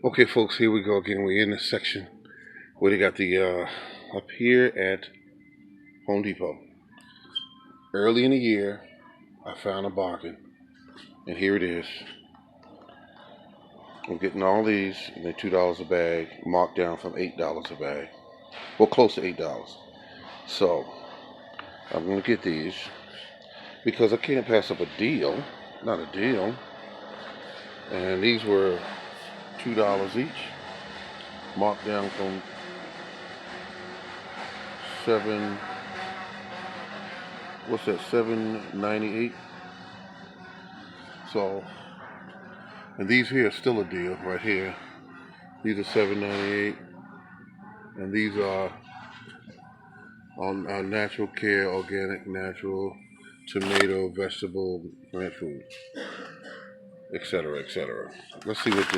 Okay, folks, here we go again. We're in this section where they got the up here at Home Depot. Early in the year, I found a bargain, and here it is. I'm getting all these, and they're $2 a bag, marked down from $8 a bag. Well, close to $8. So I'm gonna get these because I can't pass up a deal. Not a deal. And these were $2 each, marked down from $7.98. So, and these here are still a deal right here. These are $7.98, and these are on natural care, organic, natural, tomato, vegetable, plant food, etc., etc. Let's see what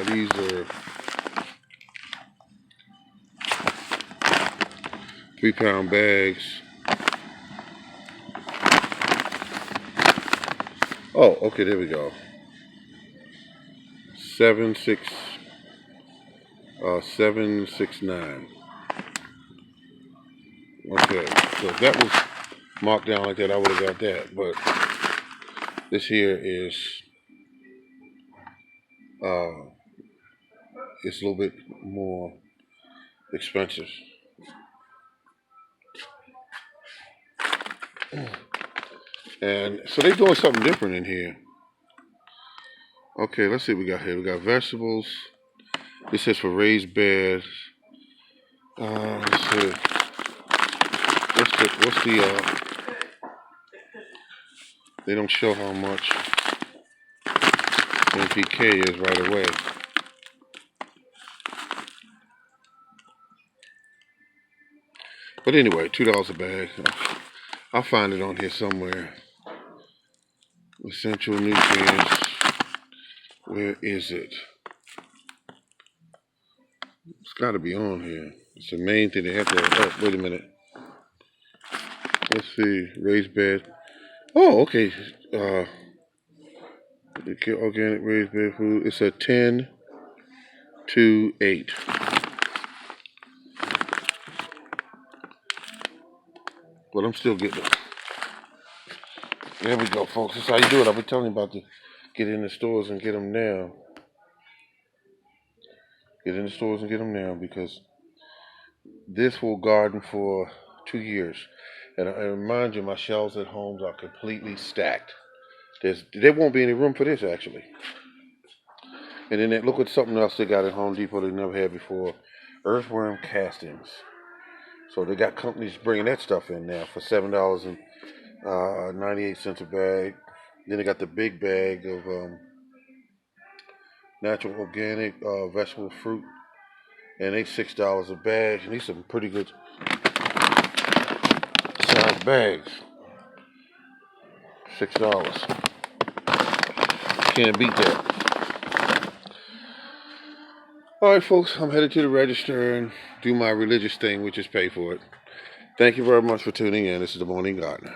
these are 3-pound bags. Oh, okay, there we go. 769. Okay, so if that was marked down like that, I would have got that. But this here is it's a little bit more expensive. And so they're doing something different in here. Okay, let's see what we got here. We got vegetables. This says for raised beds. Let's see. What's the they don't show how much NPK is right away. But anyway, $2 a bag. I'll find it on here somewhere. Essential nutrients. Where is it? It's got to be on here. It's the main thing they have to. Oh, wait a minute. Let's see. Raised bed. Oh, okay. Organic raised bed food. It's a 10 to 8. But I'm still getting it. There we go, folks. That's how you do it. I've been telling you about to get in the stores and get them now. Get in the stores and get them now, because this will garden for 2 years. And I remind you, my shelves at home are completely stacked. There won't be any room for this, actually. And then look at something else they got at Home Depot they never had before. Earthworm castings. So they got companies bringing that stuff in now for $7.98 a bag. Then they got the big bag of natural organic vegetable fruit, and they $6 a bag. And these some pretty good size bags. $6. Can't beat that. Alright, folks, I'm headed to the register and do my religious thing, which is pay for it. Thank you very much for tuning in. This is The Morning Gardener.